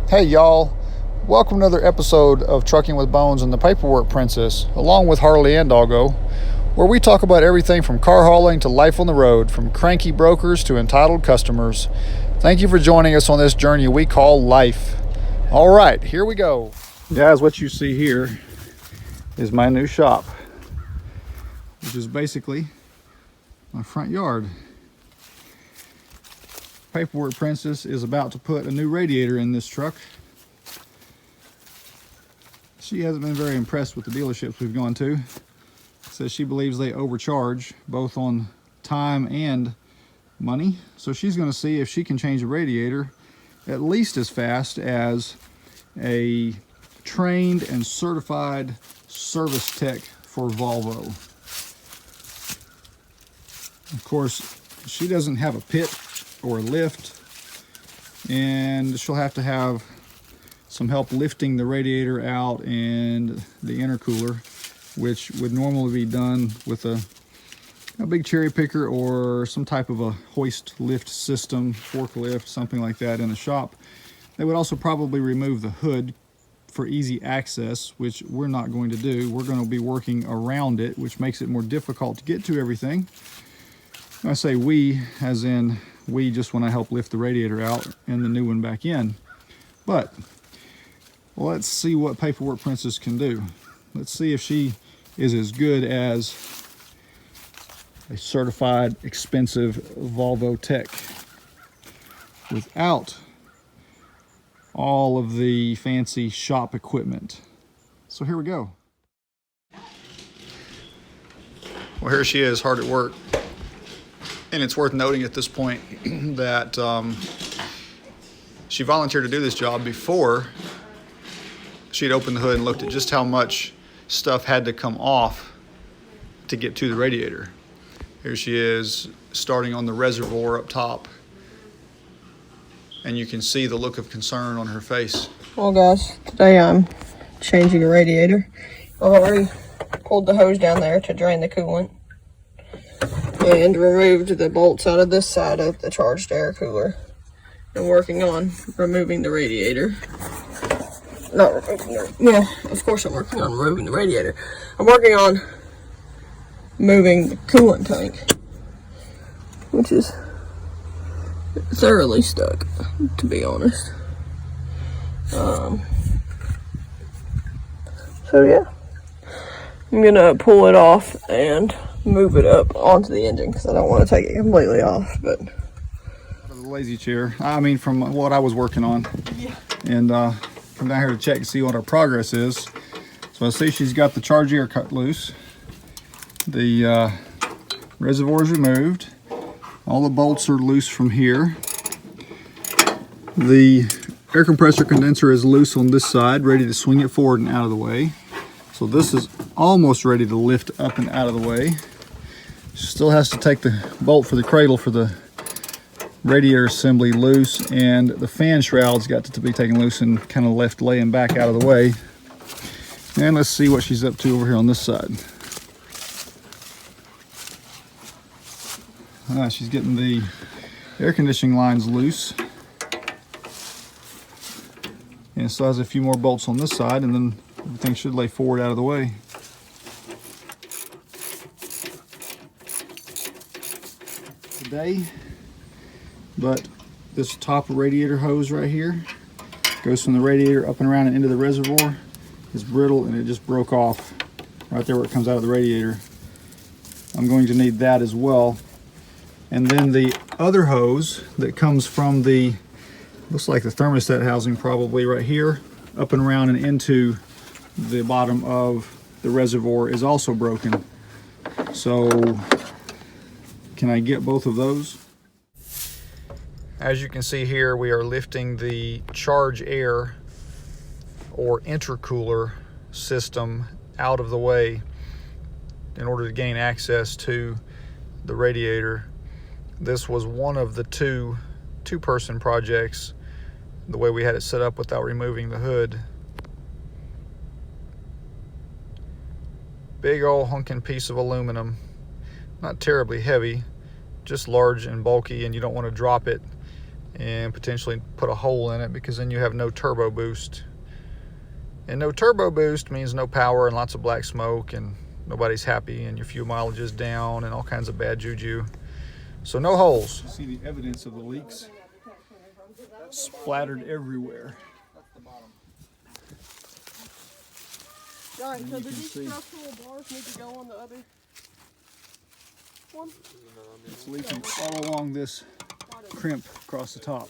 Hey y'all, welcome to another episode of Trucking with Bones and the Paperwork Princess, along with Harley and Doggo, where we talk about everything from car hauling to life on the road, from cranky brokers to entitled customers. Thank you for joining us on this journey we call life. All right, here we go. Guys, what you see here is my new shop, which is basically my front yard. Paperwork Princess is about to put a new radiator in this truck. She hasn't been very impressed with the dealerships we've gone to. Says she believes they overcharge both on time and money. So she's going to see if she can change a radiator at least as fast as a trained and certified service tech for Volvo. Of course, she doesn't have a pit or a lift, and she'll have to have some help lifting the radiator out and the intercooler, which would normally be done with a big cherry picker or some type of a hoist lift system, forklift, something like that in the shop. They would also probably remove the hood for easy access, which we're not going to do. We're going to be working around it, which makes it more difficult to get to everything. I say we, as in we just when I help lift the radiator out and the new one back in. But let's see what Paperwork Princess can do. Let's see if she is as good as a certified expensive Volvo tech without all of the fancy shop equipment. So here we go. Well, here she is, hard at work. And it's worth noting at this point that she volunteered to do this job before she'd opened the hood and looked at just how much stuff had to come off to get to the radiator. Here she is starting on the reservoir up top, and you can see the look of concern on her face. Well guys, today I'm changing a radiator. I've already pulled the hose down there to drain the coolant and removed the bolts out of this side of the charged air cooler. I'm working on removing the radiator. Not removing the, well, of course I'm working on removing the radiator. I'm working on moving the coolant tank, which is thoroughly stuck, to be honest. So yeah, I'm gonna pull it off and move it up onto the engine because I don't want to take it completely off. But the lazy chair, I mean, from what I was working on, yeah. And come down here to check and see what our progress is. So I see she's got the charge air cut loose, the reservoir is removed, all the bolts are loose from here, the air compressor condenser is loose on this side, ready to swing it forward and out of the way. So this is almost ready to lift up and out of the way. Still has to take the bolt for the cradle for the radiator assembly loose, and the fan shroud's got to be taken loose and kind of left laying back out of the way. And let's see what she's up to over here on this side. She's getting the air conditioning lines loose. And still has a few more bolts on this side, and then everything should lay forward out of the way. Today, but this top radiator hose right here goes from the radiator up and around and into the reservoir. It's brittle and it just broke off right there where it comes out of the radiator. I'm going to need that as well. And then the other hose that comes from the, looks like the thermostat housing probably right here, up and around and into the bottom of the reservoir is also broken. So can I get both of those? As you can see here, we are lifting the charge air or intercooler system out of the way in order to gain access to the radiator. This was one of the two-person projects, the way we had it set up without removing the hood. Big old hunking piece of aluminum, not terribly heavy, just large and bulky, and you don't want to drop it and potentially put a hole in it, because then you have no turbo boost. And no turbo boost means no power and lots of black smoke, and nobody's happy, and your fuel mileage is down, and all kinds of bad juju. So no holes. You see the evidence of the leaks splattered everywhere. Alright, so do these structural bars need to go on the other one? It's leaking all along this crimp across the top.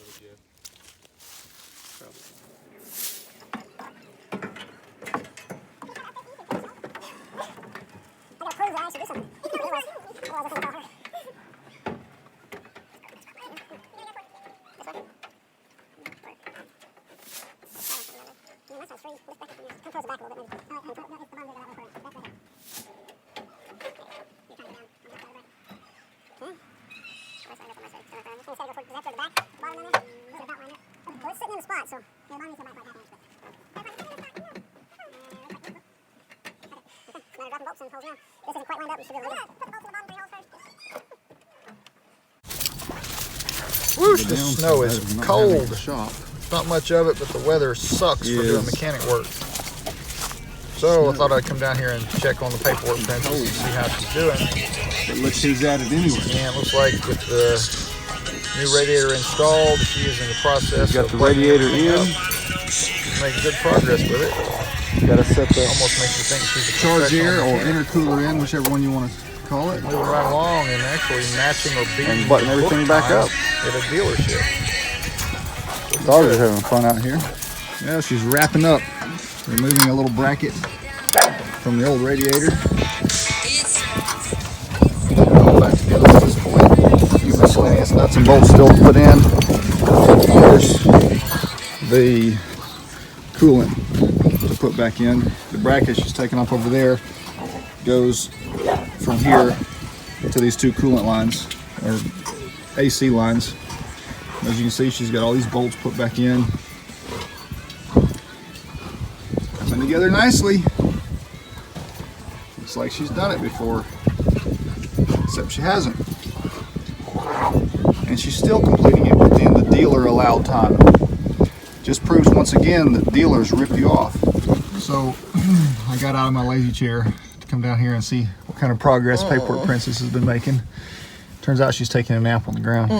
Whoosh, the snow is cold. Not much of it, but the weather sucks for doing mechanic work. So I thought I'd come down here and check on the paperwork princess and see how she's doing. It looks she's at it anyway. Yeah, it looks like with the new radiator installed, she is in the process. Got the radiator in. She's making good progress with it. Got to set the almost makes you think she's a charge air or intercooler in, whichever one you want to call it. Moving right along and actually matching or beating and button everything back up at a dealership. Dogs are having fun out here. Yeah, she's wrapping up, removing a little bracket from the old radiator. All back together at this point. A few miscellaneous nuts and bolts still to put in. Of course, the coolant to put back in. The bracket she's taking off over there goes from here to these two coolant lines, or AC lines. As you can see, she's got all these bolts put back in. Coming together nicely. Looks like she's done it before, except she hasn't. And she's still completing it within the dealer allowed time. Just proves once again that dealers rip you off. So I got out of my lazy chair to come down here and see what kind of progress Paperwork Princess has been making. Turns out she's taking a nap on the ground.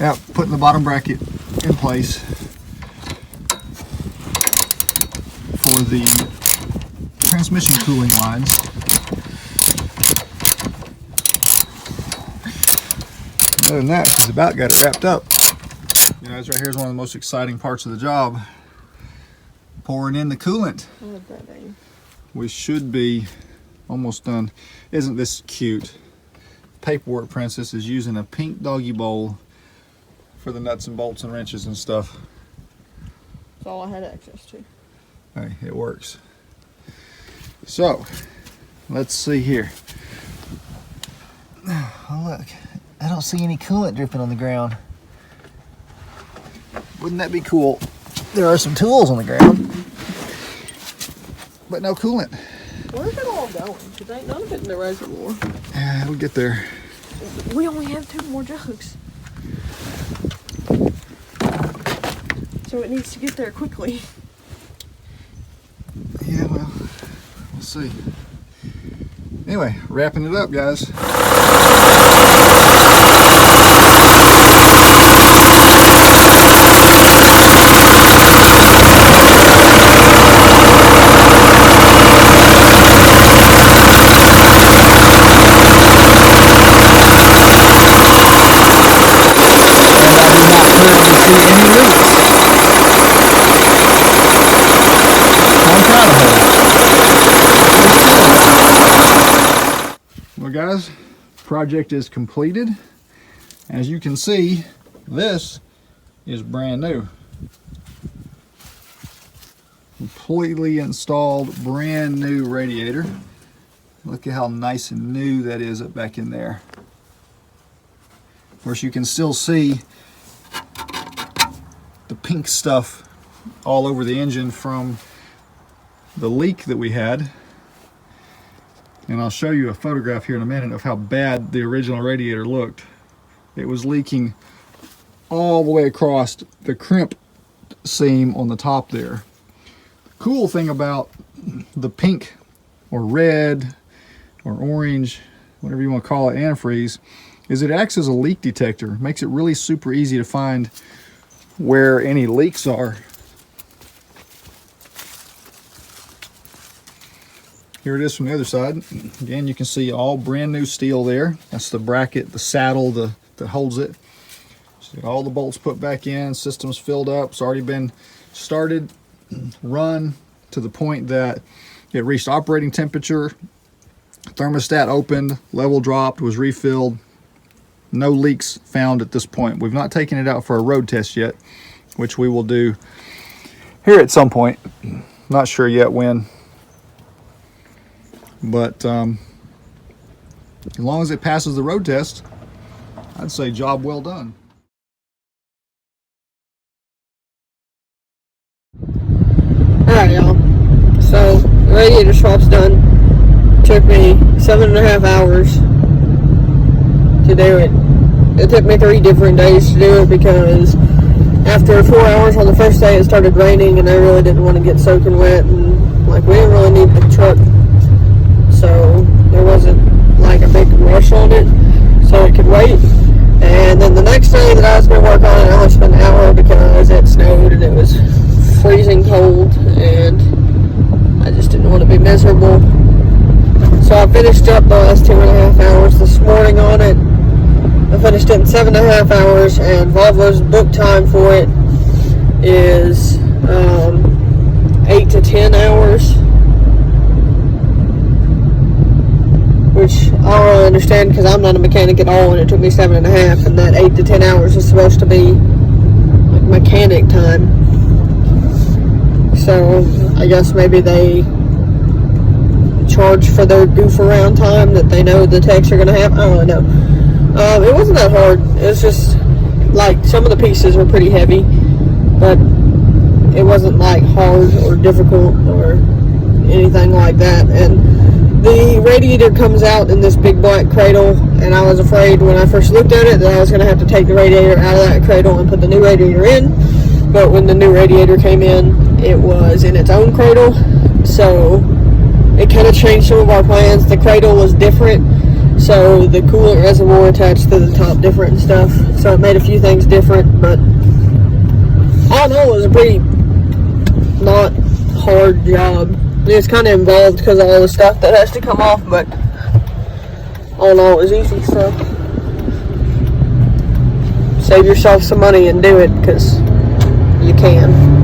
Now, putting the bottom bracket in place for the transmission cooling lines. Other than that, she's about got it wrapped up. You guys, right here is one of the most exciting parts of the job. Pouring in the coolant. We should be almost done. Isn't this cute? Paperwork Princess is using a pink doggy bowl for the nuts and bolts and wrenches and stuff. That's all I had access to. Hey, it works. So, let's see here. Oh, look. I don't see any coolant dripping on the ground. Wouldn't that be cool? There are some tools on the ground, but no coolant. Where's it all going? Because ain't none of it in the reservoir. Yeah, it'll get there. We only have 2 more jugs. So it needs to get there quickly. Yeah, well, we'll see. Anyway, wrapping it up, guys. Well, guys, project is completed. As you can see, this is brand new. Completely installed, brand new radiator. Look at how nice and new that is up back in there. Of course, you can still see the pink stuff all over the engine from the leak that we had. And I'll show you a photograph here in a minute of how bad the original radiator looked. It was leaking all the way across the crimp seam on the top there. The cool thing about the pink or red or orange, whatever you want to call it, antifreeze, is it acts as a leak detector. Makes it really super easy to find where any leaks are. Here it is from the other side. Again, you can see all brand new steel there. That's the bracket, the saddle that holds it. So all the bolts put back in, system's filled up. It's already been started, run to the point that it reached operating temperature. Thermostat opened, level dropped, was refilled. No leaks found at this point. We've not taken it out for a road test yet, which we will do here at some point. Not sure yet when. But as long as it passes the road test, I'd say job well done. Alright, y'all. So, the radiator swap's done. Took me 7.5 hours to do it. It took me 3 different days to do it because after 4 hours on the first day it started raining and I really didn't want to get soaking wet, and like we didn't really need the truck, so there wasn't like a big rush on it, so it could wait. And then the next day that I was going to work on it, I only spent an hour because it snowed and it was freezing cold and I just didn't want to be miserable. So I finished up the last 2.5 hours this morning on it. I finished it in 7.5 hours, and Volvo's book time for it is 8 to 10 hours, which I don't really understand because I'm not a mechanic at all, and it took me 7.5, and that 8 to 10 hours is supposed to be like mechanic time. So I guess maybe they charge for their goof around time that they know the techs are gonna have. I don't really know. It wasn't that hard. It was just like some of the pieces were pretty heavy, but it wasn't like hard or difficult or anything like that. And the radiator comes out in this big black cradle, and I was afraid when I first looked at it that I was gonna have to take the radiator out of that cradle and put the new radiator in. But when the new radiator came in, it was in its own cradle, so it kind of changed some of our plans. The cradle was different, so the coolant reservoir attached to the top different and stuff, so it made a few things different, but all in all it was a pretty not hard job. It's kind of involved because of all the stuff that has to come off, but all in all it was easy, so save yourself some money and do it because you can.